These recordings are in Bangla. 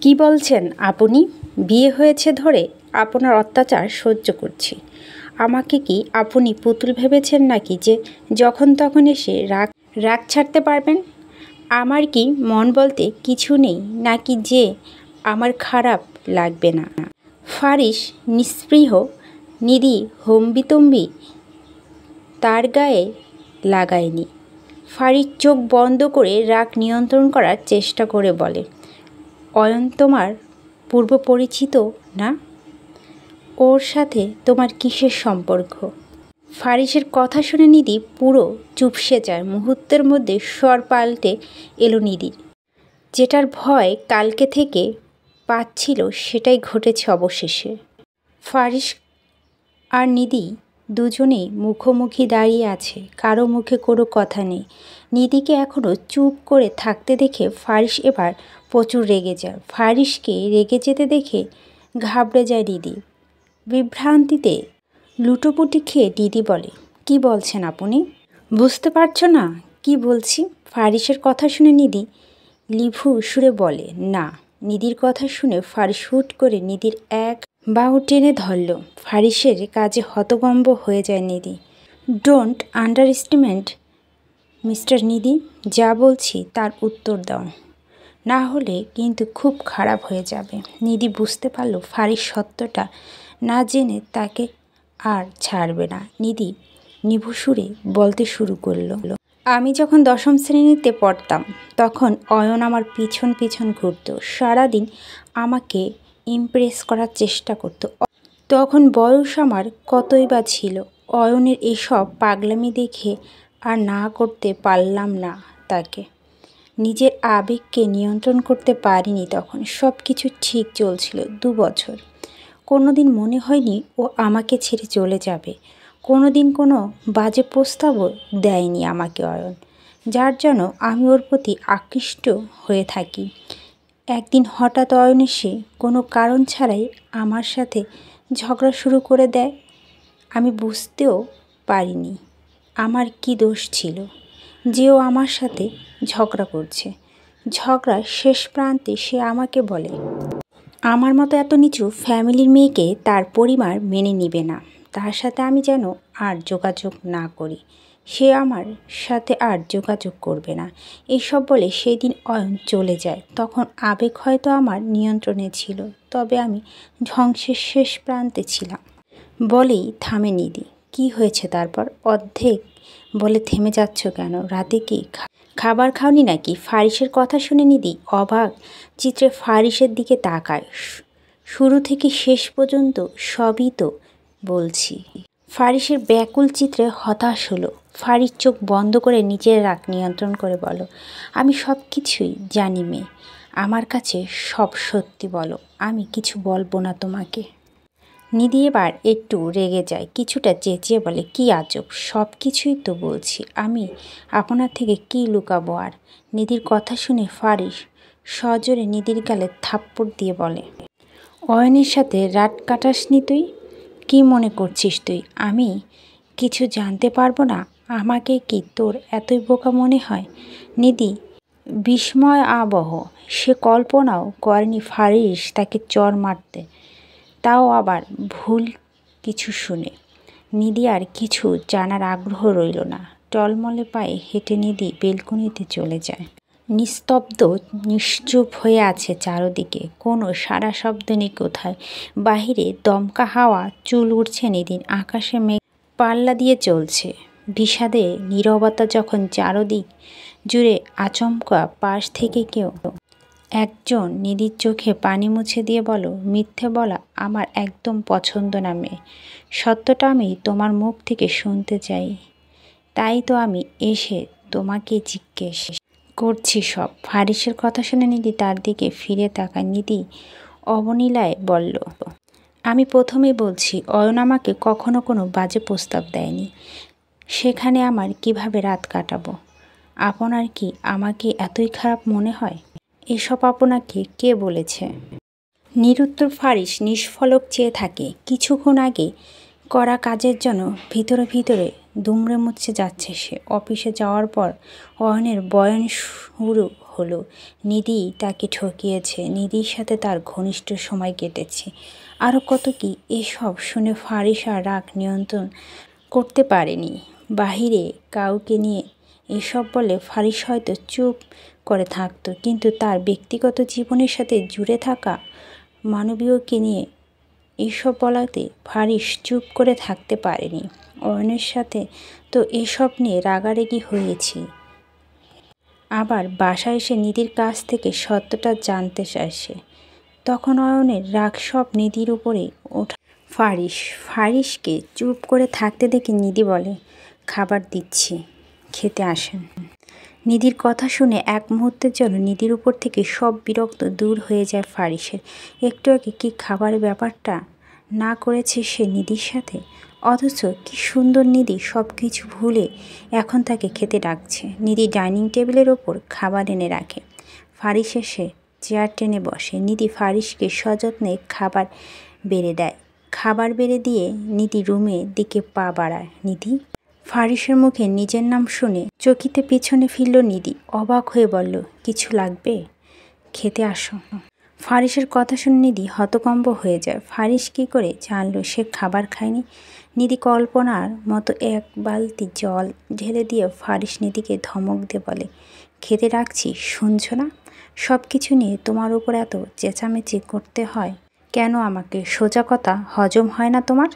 কি বলছেন আপনি? বিয়ে হয়েছে ধরে আপনার অত্যাচার সহ্য করছি। আমাকে কি আপনি পুতুল ভেবেছেন নাকি যে যখন তখন এসে রাগ ছাড়তে পারবেন? আমার কি মন বলতে কিছু নেই নাকি যে আমার খারাপ লাগবে না? ফারিস নিস্পৃহ, নিধি হম্বিতম্বি তার গায়ে লাগায়নি। ফারিস চোখ বন্ধ করে রাগ নিয়ন্ত্রণ করার চেষ্টা করে বলে, অয়ন তোমার পূর্ব পরিচিত না? ওর সাথে তোমার কিসের সম্পর্ক? ফারিসের কথা শুনে নিধি পুরো চুপসে যায়। মুহূর্তের মধ্যে স্বর পাল্টে এলো নিধির। যেটার ভয় কালকে থেকে পাচ্ছিল সেটাই ঘটেছে অবশেষে। ফারিস আর নিধি দুজনেই মুখোমুখি দাঁড়িয়ে আছে, কারো মুখে কোনো কথা নেই। নিধিকে এখনও চুপ করে থাকতে দেখে ফারিস এবার প্রচুর রেগে যায়। ফারিসকে রেগে যেতে দেখে ঘাবড়ে যায় নিধি। বিভ্রান্তিতে লুটোপুটি খেয়ে নিধি বলে, কি বলছেন আপনি? বুঝতে পারছো না কি বলছি? ফারিসের কথা শুনে নিধি লিভু সুরে বলে, না। নিধির কথা শুনে ফারিস হুট করে নিধির এক বাহু টেনে ধরল। ফারিসের কাজে হতভম্ব হয়ে যায় নিধি। ডোন্ট আন্ডার এস্টিমেট মিস্টার নিধি। যা বলছি তার উত্তর দাও, না হলে কিন্তু খুব খারাপ হয়ে যাবে। নিধি বুঝতে পারল ফারিস সত্যটা না জেনে তাকে আর ছাড়বে না। নিধি নিভু সুরে বলতে শুরু করলো, আমি যখন 10ম শ্রেণীতে পড়তাম তখন অয়ন আমার পিছন পিছন ঘুরত। সারাদিন আমাকে ইমপ্রেস করার চেষ্টা করত। তখন বয়স আমার কতই বা ছিল। অয়নের এসব পাগলামি দেখে আর না করতে পারলাম না তাকে। নিজের আবেগকে নিয়ন্ত্রণ করতে পারিনি তখন। সব কিছু ঠিক চলছিল 2 বছর। কোনো দিন মনে হয়নি ও আমাকে ছেড়ে চলে যাবে। কোনো দিন কোনো বাজে প্রস্তাবও দেয়নি আমাকে অয়ন, যার জন্য আমি ওর প্রতি আকৃষ্ট হয়ে থাকি। একদিন হঠাৎ অয়ন এসে কোনো কারণ ছাড়াই আমার সাথে ঝগড়া শুরু করে দেয়। আমি বুঝতেও পারিনি আমার কি দোষ ছিল যে ও আমার সাথে ঝগড়া করছে। ঝগড়ার শেষ প্রান্তে সে আমাকে বলে, আমার মতো এত নিচু ফ্যামিলির মেয়েকে তার পরিবার মেনে নিবে না, তার সাথে আমি যেন আর যোগাযোগ না করি। সে আমার সাথে আর যোগাযোগ করবে না। এইসব বলে সেই দিন অয়ন চলে যায়। তখন আবেগ হয়তো আমার নিয়ন্ত্রণে ছিল, তবে আমি ধ্বংসের শেষ প্রান্তে ছিলাম। বলেই থামে নিধি। কি হয়েছে তারপর? অর্ধেক বলে থেমে যাচ্ছ কেন? রাতে কি খাবার খাওনি নাকি? ফারিসের কথা শুনে নিধি অবাক চিত্রে ফারিসের দিকে তাকায়। শুরু থেকে শেষ পর্যন্ত সবই তো বলছি। ফারিসের ব্যাকুল চিত্রে হতাশ হলো। ফারিস চোখ বন্ধ করে নিজের রাগ নিয়ন্ত্রণ করে বলো, আমি সব কিছুই জানি মেয়ে, আমার কাছে সব সত্যি বলো, আমি কিছু বলবো না তোমাকে। নিধি এবার একটু রেগে যায়, কিছুটা চেঁচিয়ে বলে, কি আজব, সব কিছুই তো বলছি, আমি আপনার থেকে কি লুকাবো আর? নিধির কথা শুনে ফারিস সজোরে নিধির গালে থাপ্পড় দিয়ে বলে, অয়নের সাথে রাত কাটাসনি তুই? কি মনে করছিস তুই আমি কিছু জানতে পারবো না? আমাকে কি তোর এতই বোকা মনে হয়? নিধি বিস্ময় আবহ। সে কল্পনাও করেনি ফারিস তাকে চড় মারতে, তাও আবার ভুল কিছু শুনে। নিধি আর কিছু জানার আগ্রহ রইল না। টলমলে পায়ে হেঁটে নিধি বেলকনিতে চলে যায়। নিস্তব্ধ নিশ্চুপ হয়ে আছে চারদিকে, কোনো সারা শব্দ নেই কোথায়। বাহিরে দমকা হাওয়া চুল উঠছে নিধির, আকাশে মেঘ পাল্লা দিয়ে চলছে। বিষাদে নীরবতা যখন চারদিক জুড়ে আচমকা পাশ থেকে কেউ একজন নিধির চোখে পানি মুছে দিয়ে বলো, মিথ্যে বলা আমার একদম পছন্দ না মেয়ে, সত্যটা আমি তোমার মুখ থেকে শুনতে চাই, তাই তো আমি এসে তোমাকে জিজ্ঞেস করছি সব। ফারিসের কথা শুনে নিধি তার দিকে ফিরে তাকায়। নিধি অবলীলায় বলল, আমি প্রথমেই বলছি অয়ন আমাকে কখনো কোনো বাজে প্রস্তাব দেয়নি, সেখানে আমার কিভাবে রাত কাটাবো? আপনার কি আমাকে এতই খারাপ মনে হয়? এসব আপনাকে কে বলেছে? নিরুত্তর ফারিস নিষ্ফলক চেয়ে থাকে। কিছুক্ষণ আগে করা কাজের জন্য ভিতরে ভিতরে দুমড়ে মুচড়ে যাচ্ছে সে। অফিসে যাওয়ার পর অয়নের বয়ান শুরু হলো। নিধি তাকে ঠকিয়েছে, নিধির সাথে তার ঘনিষ্ঠ সময় কেটেছে, আরও কত কি। এসব শুনে ফারিস আর রাগ নিয়ন্ত্রণ করতে পারেনি। বাহিরে কাউকে নিয়ে এসব বলে ফারিস হয়তো চুপ করে থাকতো, কিন্তু তার ব্যক্তিগত জীবনের সাথে জুড়ে থাকা মানবীয়কে নিয়ে এসব বলাতে ফারিস চুপ করে থাকতে পারেনি। অয়নের সাথে তো এসব নিয়ে রাগারাগি হয়েছি। আবার বাসায় এসে নিধির কাছ থেকে সত্যটা জানতে চাইছে, তখন অয়নের রাগ সব নিধির উপরে ওঠা। ফারিসকে চুপ করে থাকতে দেখে নিধি বলে, খাবার দিচ্ছি, খেতে আসেন। নিধির কথা শুনে এক মুহূর্তের জন্য নিধির উপর থেকে সব বিরক্ত দূর হয়ে যায় ফারিসের। একটু আগে কি খাবারের ব্যাপারটা না করেছে সে নিধির সাথে, অথচ কি সুন্দর নিধি সব কিছু ভুলে এখন তাকে খেতে ডাকছে। নিধি ডাইনিং টেবিলের ওপর খাবার এনে রাখে। ফারিস এসে চেয়ার টেনে বসে। নিধি ফারিসকে সযত্নে খাবার বেড়ে দেয়। খাবার বেড়ে দিয়ে নিধি রুমের দিকে পা বাড়ায়। নিধি। ফারিসের মুখে নিজের নাম শুনে চকিতে পিছনে ফিরল নিধি। অবাক হয়ে বলল, কিছু লাগবে? খেতে আসো। ফারিসের কথা শুনে নিধি হতকম্ব হয়ে যায়। ফারিস কী করে জানলো সে খাবার খায়নি? নিধি কল্পনার মতো এক বালতি জল ঢেলে দিয়ে ফারিস নিধিকে ধমক দিয়ে বলে, খেতে রাখছি, শুনছো না? সব কিছু নিয়ে তোমার উপর এত চেঁচামেচি করতে হয় কেন আমাকে? সোজা কথা হজম হয় না তোমার?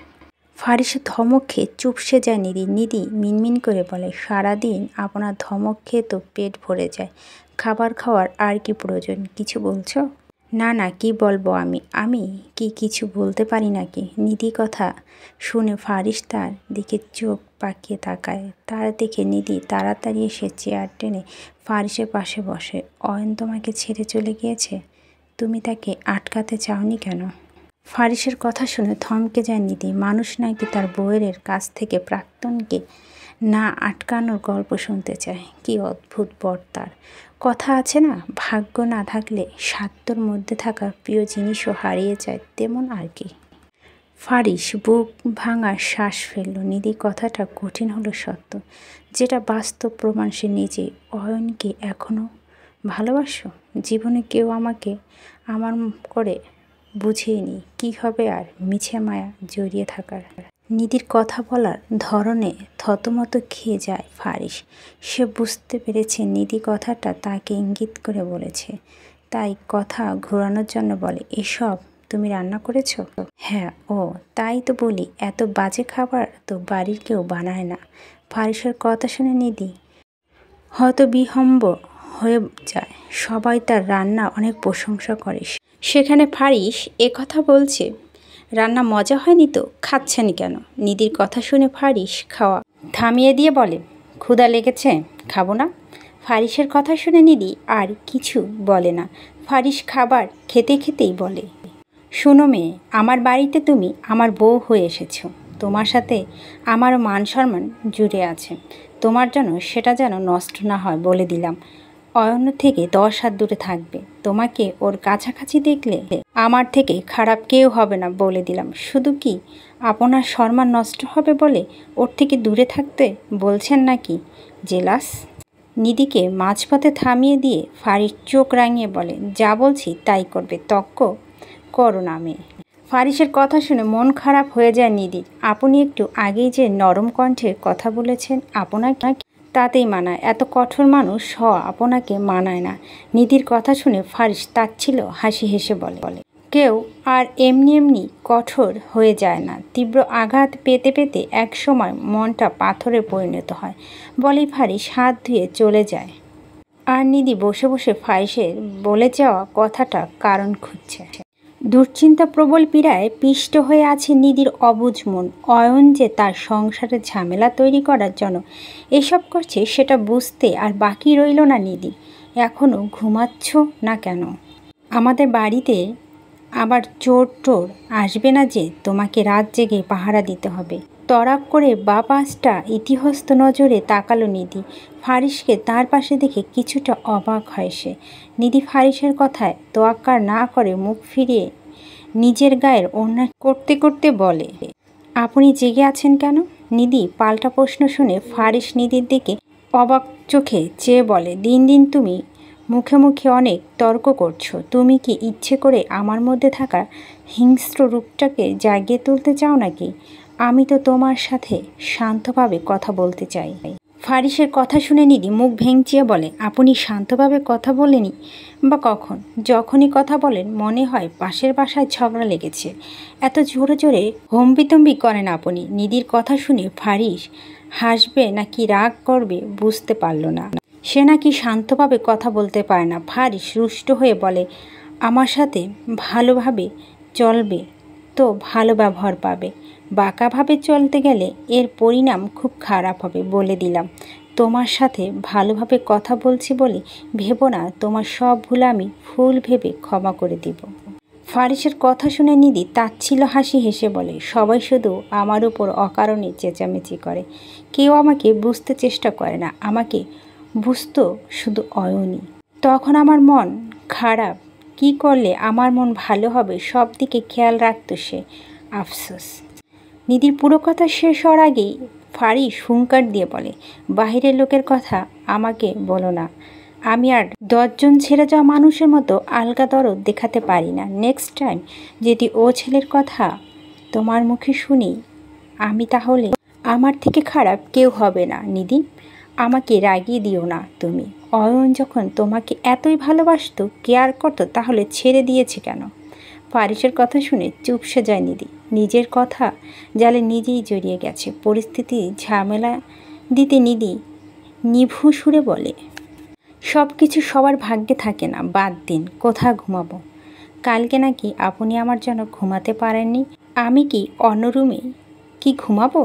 ফারিসের ধমক খেয়ে চুপসে যায় নিধি। নিধি মিনমিন করে বলে, সারাদিন আপনার ধমক খেয়ে তো পেট ভরে যায়, খাবার খাওয়ার আর কি প্রয়োজন? কিছু বলছো? না, কি বলবো আমি কি কিছু বলতে পারি নাকি? নিধি কথা শুনে ফারিস তার দিকে চোখ পাকিয়ে তাকায়। তার দেখে নিধি তাড়াতাড়ি এসে চেয়ার টেনে ফারিসের পাশে বসে। অয়ন তোমাকে ছেড়ে চলে গিয়েছে, তুমি তাকে আটকাতে চাওনি কেন? ফারিসের কথা শুনে থমকে যায় নিধি। মানুষ নাকি তার বউয়ের কাছ থেকে প্রাক্তনকে না আটকানোর গল্প শুনতে চায়। কি অদ্ভুত বর তার। কথা আছে না, ভাগ্য না থাকলে স্বার্থর মধ্যে থাকা প্রিয় জিনিসও হারিয়ে যায়, তেমন আর কি। ফারিস বুক ভাঙা শ্বাস ফেলল। নিধি কথাটা কঠিন হলো সত্য, যেটা বাস্তব প্রমাণ সে নিজে। অয়নকে এখনও ভালোবাসো? জীবনে কেউ আমাকে আমার করে বুঝিনি কি হবে আর মিছে মায়া জড়িয়ে থাকার। নিধির কথা বলার ধরনে থতমত খেয়ে যায় ফারিস। সে বুঝতে পেরেছে নিধি কথাটা তাকে ইঙ্গিত করে বলেছে, তাই কথা ঘোরানোর জন্য বলে, এসব তুমি রান্না করেছো? হ্যাঁ। ও, তাই তো বলি, এত বাজে খাবার তো বাড়ির কেউ বানায় না। ফারিসের কথা শুনে নিধি হতবিহম্ব হয়ে যায়। সবাই তার রান্না অনেক প্রশংসা করে, সেখানে ফারিস কথা বলছে রান্না মজা হয়নি তো খাচ্ছেন কেন? নিধির কথা শুনে ফারিস খাওয়া থামিয়ে দিয়ে বলে, ক্ষুধা লেগেছে, খাবো না? ফারিসের কথা শুনে নিধি আর কিছু বলে না। ফারিস খাবার খেতে খেতেই বলে, শোনো মেয়ে, আমার বাড়িতে তুমি আমার বউ হয়ে এসেছো, তোমার সাথে আমারও মান সম্মান জুড়ে আছে, তোমার জন্য সেটা যেন নষ্ট না হয় বলে দিলাম। অয়ন থেকে 10 হাত দূরে থাকবে, তোমাকে ওর কাছাকাছি দেখলে আমার থেকে খারাপ কেউ হবে না বলে দিলাম। শুধু কি আপনার সম্মান নষ্ট হবে বলে ওর থেকে দূরে থাকতে বলছেন নাকি? জেলাস? নিধিকে মাঝপথে থামিয়ে দিয়ে ফারিস চোখ রাঙিয়ে বলে, যা বলছি তাই করবে, তক্ক করো না মেয়ে। ফারিসের কথা শুনে মন খারাপ হয়ে যায় নিধির। আপনি একটু আগেই যে নরম কণ্ঠে কথা বলেছেন, আপনাকে তাতেই মানায়, এত কঠোর মানুষ হওয়া আপনাকে মানায় না। নিধির কথা শুনে ফারিস তাচ্ছিল হাসি হেসে বলে, কেউ আর এমনি এমনি কঠোর হয়ে যায় না, তীব্র আঘাত পেতে পেতে এক সময় মনটা পাথরে পরিণত হয়। বলেই ফারিস হাত ধুয়ে চলে যায়। আর নিধি বসে বসে ফারিসের বলে যাওয়া কথাটা কারণ খুঁজছে। দুশ্চিন্তা প্রবল পীড়ায় পিষ্ট হয়ে আছে নিধির অবুঝ মন। অয়ন যে তার সংসারে ঝামেলা তৈরি করার জন্য এসব করছে সেটা বুঝতে আর বাকি রইল না নিধি। এখনও ঘুমাচ্ছ না কেন? আমাদের বাড়িতে আবার চোর টোর আসবে না যে তোমাকে রাত জেগে পাহারা দিতে হবে? তড়াক করে বা পাঁচটা ইতিহস্ত নজরে তাকালো নিধি। ফারিসকে তার পাশে দেখে কিছুটা অবাক হয় সে। নিধি ফারিসের কথায় তোয়াক্কা না করে মুখ ফিরিয়ে নিজের গায়ের ওড়না করতে করতে বলে, আপনি জেগে আছেন কেন? নিধি পাল্টা প্রশ্ন শুনে ফারিস নিধির দিকে অবাক চোখে চেয়ে বলে, দিন দিন তুমি মুখে মুখে অনেক তর্ক করছো। তুমি কি ইচ্ছে করে আমার মধ্যে থাকা হিংস্র রূপটাকে জাগিয়ে তুলতে চাও নাকি? আমি তো তোমার সাথে শান্তভাবে কথা বলতে চাই। ফারিসের কথা শুনে নিধি মুখ ভেঙচিয়ে বলে, আপনি শান্তভাবে কথা বলেনি বা কখন? যখনই কথা বলেন মনে হয় পাশের বাসায় ঝগড়া লেগেছে। এত জোরে জোরে হম্বিতম্বি করেন আপনি। নিধির কথা শুনে ফারিস হাসবে নাকি রাগ করবে বুঝতে পারল না। সে নাকি শান্তভাবে কথা বলতে পারে না। ফারিস রুষ্ট হয়ে বলে, আমার সাথে ভালোভাবে চলবে তো ভালো ব্যবহার পাবে। বাঁকাভাবে চলতে গেলে এর পরিণাম খুব খারাপ হবে বলে দিলাম। তোমার সাথে ভালোভাবে কথা বলছি বলে ভেবো না তোমার সব ভুল আমি ভুল ভেবে ক্ষমা করে দিব। ফারিসের কথা শুনে নিধি তাচ্ছিল্য হাসি হেসে বলে, সবাই শুধু আমার উপর অকারণে চেঁচামেচি করে, কেউ আমাকে বুঝতে চেষ্টা করে না। আমাকে বুঝতো শুধু অয়নই। তখন আমার মন খারাপ। কি করলে আমার মন ভালো হবে সব দিকে খেয়াল রাখতো সে। আফসোস। নিধির পুরো কথা শেষ হওয়ার আগেই ফারিস হুঙ্কার দিয়ে বলে, বাহিরের লোকের কথা আমাকে বলো না। আমি আর 10 জন ছেড়ে যাওয়া মানুষের মতো আলগা দরদ দেখাতে পারি না। নেক্সট টাইম যদি ও ছেলের কথা তোমার মুখে শুনি আমি, তাহলে আমার থেকে খারাপ কেউ হবে না। নিধি, আমাকে রাগিয়ে দিও না তুমি। অয়ন যখন তোমাকে এতই ভালোবাসতো, কেয়ার করতো, তাহলে ছেড়ে দিয়েছে কেন? ফারিসের কথা শুনে চুপসে যায় নিধি। নিজের কথা জালে নিজেই জড়িয়ে গেছে। পরিস্থিতি ঝামেলা দিতে নিধি নিভু সুরে বলে, সব কিছু সবার ভাগ্যে থাকে না, বাদ দিন। কোথা ঘুমাবো? কালকে নাকি আপনি আমার জন্য ঘুমাতে পারেননি। আমি কি অন্য রুমে কি ঘুমাবো?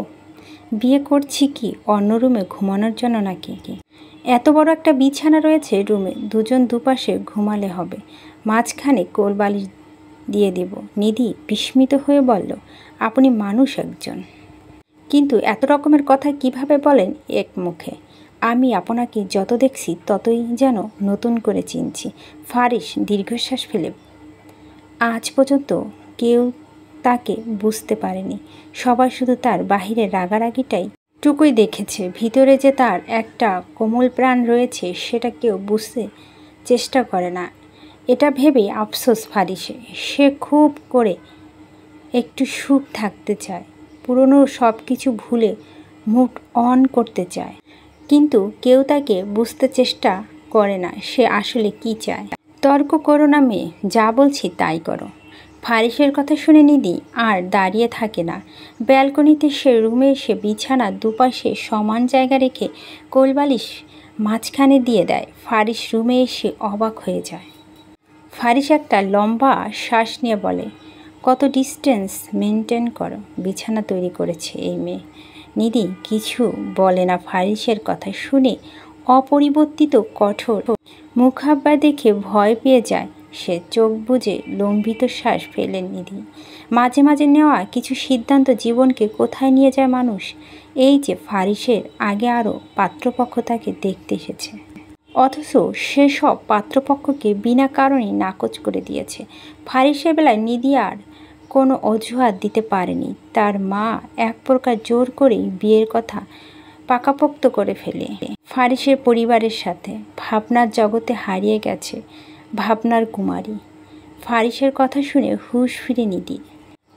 বিয়ে করছি কি অন্য রুমে ঘুমানোর জন্য নাকি? এত বড় একটা বিছানা রয়েছে রুমে, দুজন দুপাশে ঘুমালে হবে, মাঝখানে কোলবালিশ দিয়ে দিব। নিধি বিস্মিত হয়ে বলল, আপনি মানুষ একজন, কিন্তু এত রকমের কথা কিভাবে বলেন এক মুখে? আমি আপনাকে যত দেখছি ততই যেন নতুন করে চিনছি। ফারিস দীর্ঘশ্বাস ফেলে, আজ পর্যন্ত কেউ তাকে বুঝতে পারেনি। সবাই শুধু তার বাহিরের রাগারাগিটাই টুকুই দেখেছে। ভিতরে যে তার একটা কোমল প্রাণ রয়েছে সেটা কেউ বুঝতে চেষ্টা করে না। এটা ভেবে আফসোস ফারিসে। সে খুব করে একটু সুখ থাকতে চায়, পুরনো সব কিছু ভুলে মুভ অন করতে চায়, কিন্তু কেউ তাকে বুঝতে চেষ্টা করে না সে আসলে কি চায়। তর্ক করো না মেয়ে, যা বলছি তাই করো। ফারিসের কথা শুনে নিধি আর দাঁড়িয়ে থাকে না। ব্যালকনিতে সে রুমে এসে বিছানা দুপাশে সমান জায়গা রেখে কোলবালিশ মাঝখানে দিয়ে দেয়। ফারিস রুমে এসে অবাক হয়ে যায়। ফারিস একটা লম্বা শ্বাস নিয়ে বলে, কত ডিস্টেন্স মেনটেন করো, বিছানা তৈরি করেছে এই মেয়ে। নিধি কিছু বলে না। ফারিসের কথা শুনে অপরিবর্তিত কঠোর মুখাব্বা দেখে ভয় পেয়ে যায় সে। চোখ বুজে লম্বিত শ্বাস ফেলেন নিধি। মাঝে মাঝে নেওয়া কিছু সিদ্ধান্ত জীবনকে কোথায় নিয়ে যায় মানুষ। এই যে ফারিসের আগে আরও পাত্রপক্ষ তাকে দেখতে এসেছে, অথচ সেসব পাত্রপক্ষকে বিনা কারণে নাকচ করে দিয়েছে। ফারিসের বেলায় নিধি আর কোনো অজুহাত দিতে পারেনি। তার মা এক প্রকার জোর করেই বিয়ের কথা পাকাপোক্ত করে ফেলে। ফারিসের পরিবারের সাথে ভাবনার জগতে হারিয়ে গেছে ভাবনার কুমারী। ফারিসের কথা শুনে হুঁশ ফিরে নিধি।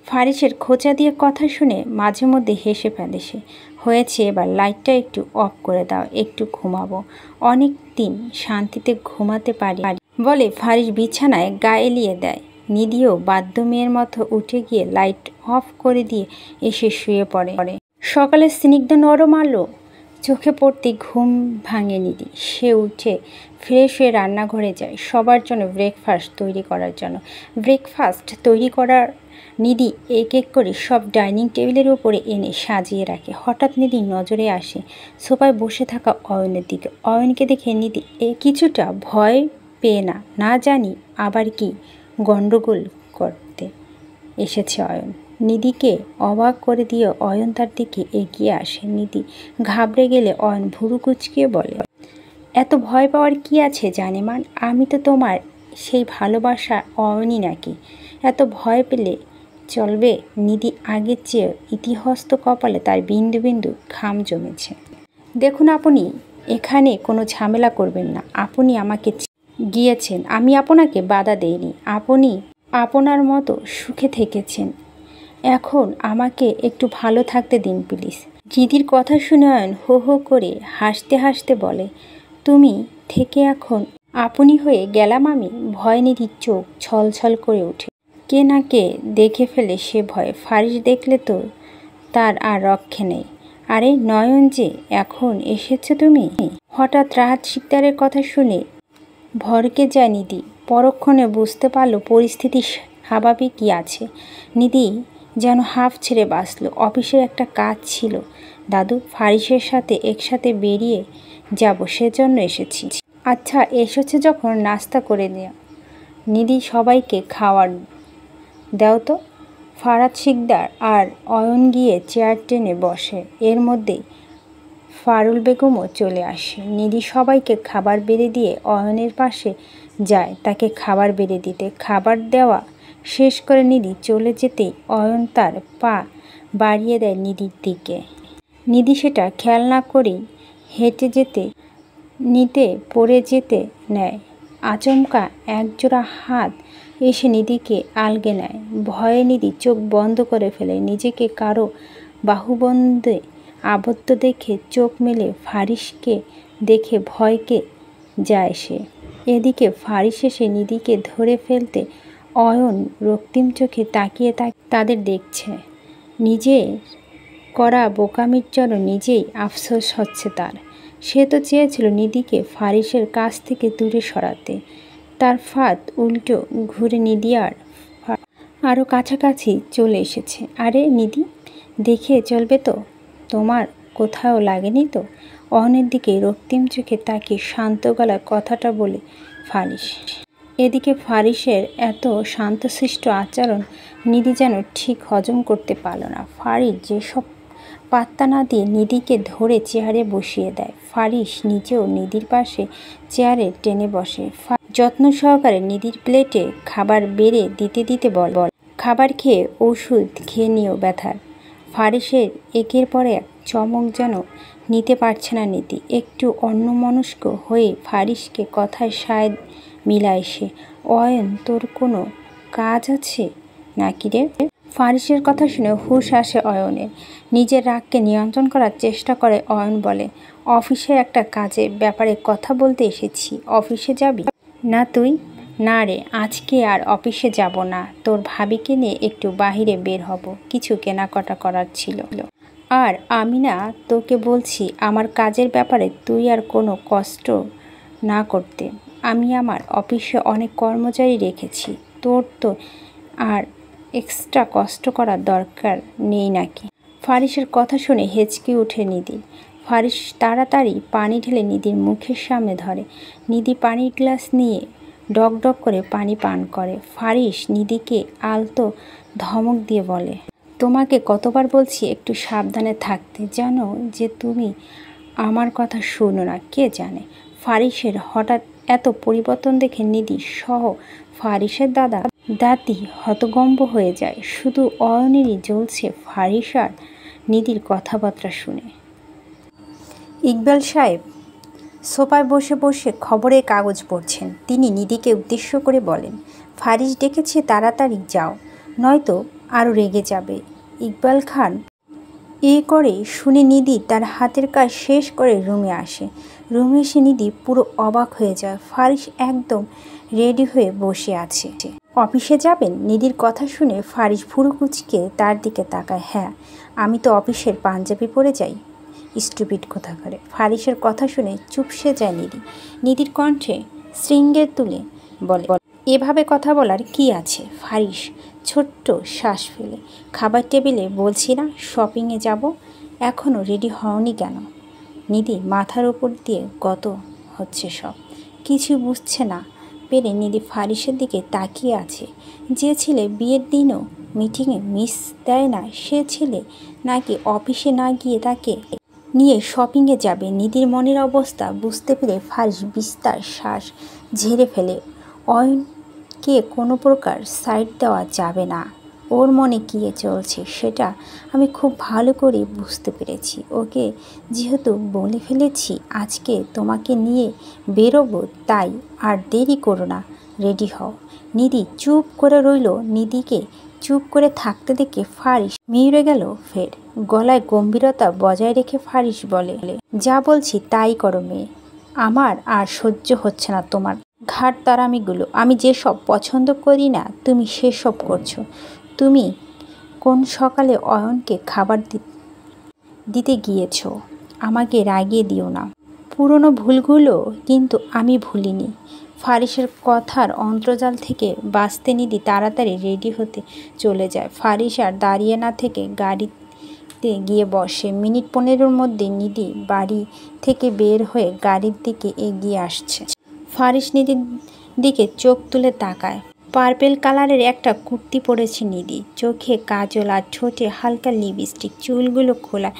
ফারিসের খোঁচা দিয়ে কথা শুনে মাঝে মধ্যে হেসে ফেলে সে। হয়েছে, এবার লাইটটা একটু অফ করে দাও, একটু ঘুমাবো। অনেক দিন শান্তিতে ঘুমাতে পারি বলে ফারিস বিছানায় গা এলিয়ে দেয়। নিধিও বাধ্য মেয়ের মতো উঠে গিয়ে লাইট অফ করে দিয়ে এসে শুয়ে পড়ে। সকালে স্নিগ্ধ নরম আলো চোখে পড়তে ঘুম ভাঙে নিধি। সে উঠে ফ্রেশ হয়ে রান্নাঘরে যায় সবার জন্য ব্রেকফাস্ট তৈরি করার জন্য। ব্রেকফাস্ট তৈরি করার নিধি এক এক করে সব ডাইনিং টেবিলের উপরে এনে সাজিয়ে রাখে। হঠাৎ নিধির নজরে আসে সোফায় বসে থাকা অয়নের দিকে। অয়নকে দেখে নিধি কিছুটা ভয় পেয়ে না জানি আবার কি গণ্ডগোল করতে এসেছে অয়ন। নিধিকে অবাক করে দিয়ে অয়ন তার দিকে এগিয়ে আসে। নিধি ঘাবড়ে গেলে অয়ন ভুরু কুঁচকিয়ে বলে, এত ভয় পাওয়ার কি আছে জানেমান? আমি তো তোমার সেই ভালোবাসা অয়নই নাকি? এত ভয় পেলে চলবে? নিধি আগের চেয়ে ইতিহস্ত কপালে তার বিন্দু বিন্দু ঘাম জমেছে। দেখুন আপনি এখানে কোনো ঝামেলা করবেন না। আপনি আমাকে গিয়েছেন, আমি আপনাকে বাধা দেইনি। আপনি আপনার মতো সুখে থেকেছেন। এখন আমাকে একটু ভালো থাকতে দিন প্লিজ। নিধির কথা শুনে অয়ন হো হো করে হাসতে হাসতে বলে, তুমি থেকে এখন আপনি হয়ে গেলাম আমি। ভয় নিধির চোখ ছলছল করে ওঠে। কে না কে দেখে ফেলে সে ভয়ে। ফারিস দেখলে তো তার আর রক্ষে নেই। আরে নয়ন যে, এখন এসেছো তুমি? হঠাৎ রাহাত শিকদারের কথা শুনে ভরকে যায় নিধি। পরক্ষণে বুঝতে পারল পরিস্থিতি স্বাভাবিকই আছে। নিধি যেন হাঁফ ছেড়ে বাঁচল। অফিসের একটা কাজ ছিল দাদু, ফারিসের সাথে একসাথে বেরিয়ে যাব, সেজন্য এসেছি। আচ্ছা এসেছে যখন নাস্তা করে দেও। নিধি সবাইকে খাওয়ার দাও তো। ফারাদ শিকদার আর অয়ন গিয়ে চেয়ার টেনে বসে। এর মধ্যেই ফারুল বেগমও চলে আসে। নিধি সবাইকে খাবার বেড়ে দিয়ে অয়নের পাশে যায় তাকে খাবার বেড়ে দিতে। খাবার দেওয়া শেষ করে নিধি চলে যেতেই অয়ন তার পা বাড়িয়ে দেয় নিধির দিকে। নিধি সেটা খেয়াল না করেই হেঁটে যেতে নিতে পড়ে যেতে নেয়। আচমকা একজোড়া হাত এসে নিধিকে আলগে নেয়। ভয়ে নিধি চোখ বন্ধ করে ফেলে। নিজেকে কারো বাহুবন্ধে আবদ্ধ দেখে চোখ মেলে ফারিসকে দেখে ভয়কে যায় সে। এদিকে ফারিস এসে নিধিকে ধরে ফেলতে অয়ন রক্তিম চোখে তাকিয়ে তাদের দেখছে। নিজের করা বোকামির জন্য নিজেই আফসোস হচ্ছে তার। সে তো চেয়েছিল নিধিকে ফারিসের কাছ থেকে দূরে সরাতে। তার ফাঁদ উল্টো ঘুরে নিধি আরও কাছাকাছি চলে এসেছে। আরে নিধি, দেখে চলবে তো? তোমার কোথাও লাগেনি তো? অয়নের দিকে রক্তিম চোখে তাকিয়ে শান্ত গলায় কথাটা বলে ফারিস। এদিকে ফারিসের এত শান্তশিষ্ট আচরণ নিধি যেন ঠিক হজম করতে পারল না। ফারিস যেসব পাত্তা না দিয়ে নিধিকে ধরে চেয়ারে বসিয়ে দেয়। ফারিস নিজেও নিধির পাশে চেয়ারে টেনে বসে। যত্ন সহকারে নিধির প্লেটে খাবার বেড়ে দিতে দিতে বল, খাবার খেয়ে ওষুধ খেয়ে নিও ব্যথার। ফারিসের একের পর এক চমক যেন নিতে পারছে না নিধি। একটু অন্যমনস্ক হয়ে ফারিসকে কথায় সায় মিলায় সে। অয়ন, তোর কোনো কাজ আছে নাকি রে? ফারিসের কথা শুনে হুঁশ আসে অয়নের। নিজের রাগকে নিয়ন্ত্রণ করার চেষ্টা করে অয়ন বলে, অফিসের একটা কাজের ব্যাপারে কথা বলতে এসেছি। অফিসে যাবি না তুই? না রে, আজকে আর অফিসে যাব না। তোর ভাবিকে নিয়ে একটু বাহিরে বের হব, কিছু কেনাকাটা করার ছিল। আর আমি না তোকে বলছি আমার কাজের ব্যাপারে তুই আর কোনো কষ্ট না করতে। আমি আমার অফিসে অনেক কর্মচারী রেখেছি, তোর তো আর এক্সট্রা কষ্ট করার দরকার নেই নাকি? ফারিসের কথা শুনে হেঁচকে ওঠে নিধি। ফারিস তাড়াতাড়ি পানি ঢেলে নিধির মুখের সামনে ধরে। নিধি পানির গ্লাস নিয়ে ডক ডক করে পানি পান করে। ফারিস নিধিকে আলতো ধমক দিয়ে বলে, তোমাকে কতবার বলছি একটু সাবধানে থাকতে, জানো যে তুমি আমার কথা শোনো না। কে জানে ফারিসের হঠাৎ এত পরিবর্তন দেখে নিধি সহ ফারিসের দাদি হতভম্ব হয়ে যায়। শুধু অয়নেরই জ্বলছে ফারিস আর নিধির কথাবার্তা শুনে। ইকবাল সাহেব সোফায় বসে বসে খবরের কাগজ পড়ছেন। তিনি নিধিকে উদ্দেশ্য করে বলেন, ফারিস ডেকেছে, তাড়াতাড়ি যাও, নয়তো আরও রেগে যাবে। ইকবাল খান এ করে শুনে নিধি তার হাতের কাজ শেষ করে রুমে আসে। রুমে এসে নিধি পুরো অবাক হয়ে যায়। ফারিস একদম রেডি হয়ে বসে আছে। অফিসে যাবেন? নিধির কথা শুনে ফারিস ভুরু কুঁচকে তার দিকে তাকায়। হ্যাঁ, আমি তো অফিসের পাঞ্জাবি পরে যাই। স্টুপিড কোথাকারে। ফারিসের কথা শুনে চুপসে যায় নিধি। নিধির কণ্ঠে শৃঙ্গের তুলে বলে, এভাবে কথা বলার কি আছে? ফারিস ছোট্ট শ্বাস ফেলে। খাবার টেবিলে বলছি না শপিংয়ে যাব, এখনও রেডি হওনি কেন? নিধি মাথার উপর দিয়ে গত হচ্ছে সব। কিছু বুঝছে না পেরে নিধি ফারিসের দিকে তাকিয়ে আছে। যে ছেলে বিয়ের দিনও মিটিংয়ে মিস দেয় না, সে ছেলে নাকি অফিসে না গিয়ে তাকে নিয়ে শপিংয়ে যাবে। নিধির মনের অবস্থা বুঝতে পেরে ফারিস বিস্তার শ্বাস ঝেড়ে ফেলে। অয়নকে কোনো প্রকার সাইড দেওয়া যাবে না। ওর মনে কী চলছে সেটা আমি খুব ভালো করে বুঝতে পেরেছি। ওকে যেহেতু বলে ফেলেছি আজকে তোমাকে নিয়ে বেরোবো, তাই আর দেরি করো না, রেডি হও। নিধি চুপ করে রইল। নিধিকে চুপ করে থাকতে দেখে ফারিস মিউড়ে গেল ফের। গলায় গম্ভীরতা বজায় রেখে ফারিস বলে, যা বলছি তাই করো মেয়ে, আমার আর সহ্য হচ্ছে না তোমার ঘাট তারামিগুলো। আমি যেসব পছন্দ করি না তুমি সেসব করছো। তুমি কোন সকালে অয়নকে খাবার দিতে গিয়েছো। আমাকে রাগিয়ে দিও না। পুরনো ভুলগুলো কিন্তু আমি ভুলিনি। ফারিসের কথার অন্তর্জাল থেকে বাঁচতে নিধি তাড়াতাড়ি রেডি হতে চলে যায়। ফারিস আর দাঁড়িয়ে না থেকে গাড়িতে গিয়ে বসে। মিনিট 15-র মধ্যে নিধি বাড়ি থেকে বের হয়ে গাড়ির দিকে এগিয়ে আসছে। ফারিস নিধির দিকে চোখ তুলে তাকায়। পার্পেল কালারের একটা কুর্তি পরেছে নিধি, চোখে কাজল আর ঠোঁটে হালকা লিপস্টিক, চুলগুলো খোলা,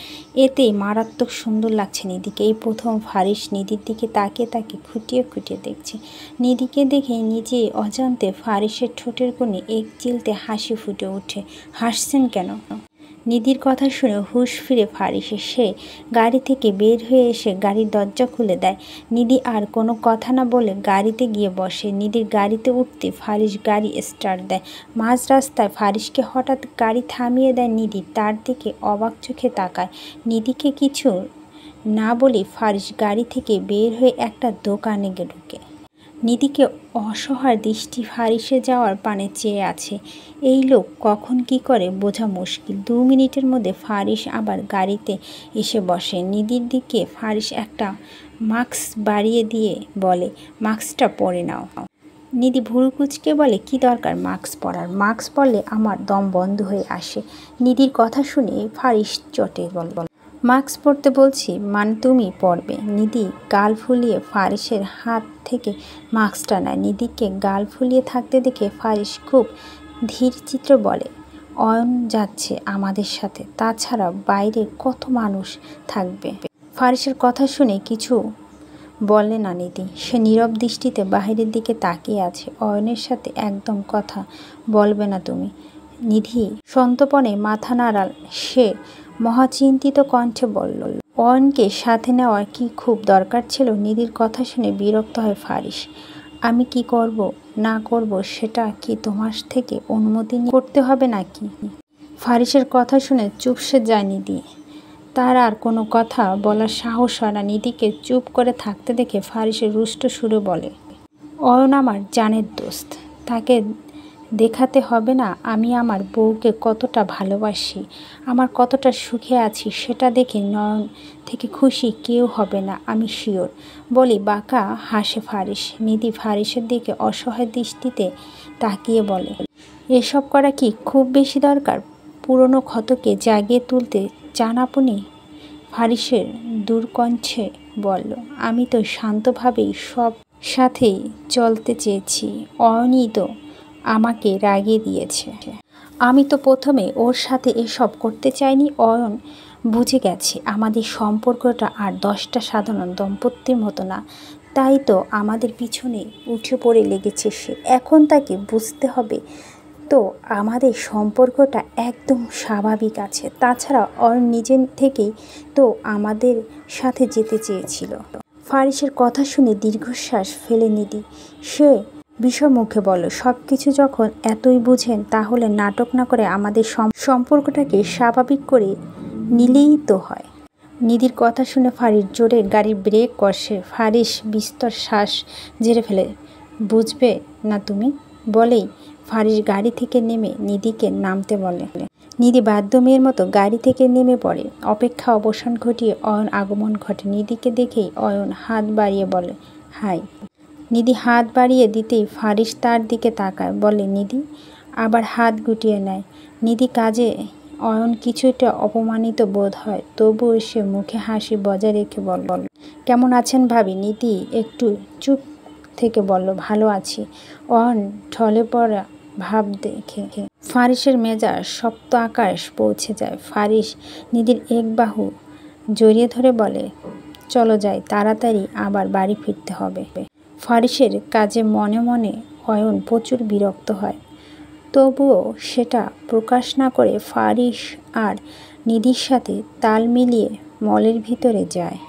এতেই মারাত্মক সুন্দর লাগছে নিধিকে। এই প্রথম ফারিস নিধির দিকে তাকে খুঁটিয়ে খুঁটিয়ে দেখছে। নিধিকে দেখে নিজে অজান্তে ফারিসের ঠোঁটের কোণে এক চিলতে হাসি ফুটে ওঠে। হাসছেন কেন? নিধির কথা শুনে হুঁশ ফিরে ফারিসে। সে গাড়ি থেকে বের হয়ে এসে গাড়ির দরজা খুলে দেয়। নিধি আর কোনো কথা না বলে গাড়িতে গিয়ে বসে। নিধির গাড়িতে উঠতে ফারিস গাড়ি স্টার্ট দেয়। মাঝ রাস্তায় ফারিসকে হঠাৎ গাড়ি থামিয়ে দেয় নিধি। তার দিকে অবাক চোখে তাকায়। নিধিকে কিছু না বলে ফারিস গাড়ি থেকে বের হয়ে একটা দোকানে ঢুকে। নিধিকে অসহায় দৃষ্টি ফারিসে যাওয়ার পানে চেয়ে আছে। এই লোক কখন কি করে বোঝা মুশকিল। 2 মিনিটের মধ্যে ফারিস আবার গাড়িতে এসে বসে। নিধির দিকে ফারিস একটা মাস্ক বাড়িয়ে দিয়ে বলে, মাস্কটা পরে নাও। নিধি ভুরু কুঁচকে বলে, কি দরকার মাস্ক পরার? মাস্ক পরলে আমার দম বন্ধ হয়ে আসে। নিধির কথা শুনে ফারিস চটে বল, মাস্ক পরতে বলছি মানে তুমি পরবে। নিধি গাল ফুলিয়ে ফারিসের হাত থেকে মাস্কটা নেয়। নিধিকে গাল ফুলিয়ে থাকতে দেখে ফারিস খুব ধীর চিত্রে বলে, অয়ন যাচ্ছে আমাদের সাথে, তাছাড়া বাইরে কত মানুষ থাকবে। ফারিসের কথা শুনে কিছু বলে না নিধি। সে নীরব দৃষ্টিতে বাহিরের দিকে তাকিয়ে আছে। অয়নের সাথে একদম কথা বলবে না তুমি? নিধি সন্তপনে মাথা নাড়াল। সে মহাচিন্তিত কণ্ঠে বলল, অয়নকে সাথে নেওয়ার কি খুব দরকার ছিল? নিধির কথা শুনে বিরক্ত হয় ফারিস। আমি কি করব না করব সেটা কি তোমার থেকে অনুমতি করতে হবে নাকি? ফারিসের কথা শুনে চুপসে যায় নিধি। তার আর কোনো কথা বলার সাহস হয় না। নিধিকে চুপ করে থাকতে দেখে ফারিসের রুষ্ট সুরে বলে, অয়ন আমার জানের দোস্ত, তাকে দেখাতে হবে না আমি আমার বউকে কতটা ভালোবাসি, আমার কতটা সুখে আছি সেটা দেখে নয়ন থেকে খুশি কেউ হবে না, আমি শিওর। বলি বাঁকা হাসে ফারিস। নিধি ফারিসের দিকে অসহায় দৃষ্টিতে তাকিয়ে বলে, এসব করা কি খুব বেশি দরকার? পুরনো ক্ষতকে জাগিয়ে তুলতে চান আপনি? ফারিসের দূরকণ্ঠে বলল, আমি তো শান্তভাবেই সব সাথেই চলতে চেয়েছি, অয়নই তো আমাকে রাগিয়ে দিয়েছে। আমি তো প্রথমে ওর সাথে এসব করতে চাইনি। অয়ন বুঝে গেছে আমাদের সম্পর্কটা আর 10টা সাধারণ দম্পতির মতো না, তাই তো আমাদের পিছনে উঠে পড়ে লেগেছে সে। এখন তাকে বুঝতে হবে তো আমাদের সম্পর্কটা একদম স্বাভাবিক আছে। তাছাড়া অয়ন নিজে থেকেই তো আমাদের সাথে যেতে চেয়েছিল। ফারিসের কথা শুনে দীর্ঘশ্বাস ফেলে নিধি। সে বিষমুখে বলল, সব কিছু যখন এতই বুঝেন তাহলে নাটক না করে আমাদের সম্পর্কটাকে স্বাভাবিক করে নিলেই তো হয়। নিধির কথা শুনে ফারিস জোরে গাড়ির ব্রেক কষে। ফারিস বিস্তর শ্বাস ঝেড়ে ফেলে। বুঝবে না তুমি? বলেই ফারিস গাড়ি থেকে নেমে নিধিকে নামতে বলে। নিধি বাধ্য মেয়ের মতো গাড়ি থেকে নেমে পড়ে। অপেক্ষা অবসান ঘটিয়ে অয়ন আগমন ঘটে। নিধিকে দেখেই অয়ন হাত বাড়িয়ে বলে, হাই। নিধি হাত বাড়িয়ে দিতেই ফারিস তার দিকে তাকায়, বলে নিধি, আবার হাত গুটিয়ে নেয়। নিধি কাজে অয়ন কিছুটা অপমানিত বোধ হয়, তবুও সে মুখে হাসি বজায় রেখে বল, কেমন আছেন ভাবি? নিধি একটু চুপ থেকে বলল, ভালো আছি। অয়ন ঢলে পড়া ভাব দেখে ফারিসের মেজাজ সপ্ত আকাশ পৌঁছে যায়। ফারিস নিধির এক বাহু জড়িয়ে ধরে বলে, চলো যাই, তাড়াতাড়ি আবার বাড়ি ফিরতে হবে। ফারিসের কাজে মনে মনে অয়ন প্রচুর বিরক্ত হয়। তবুও সেটা প্রকাশ না করে ফারিস আর নিধির সাথে তাল মিলিয়ে মলের ভিতরে যায়।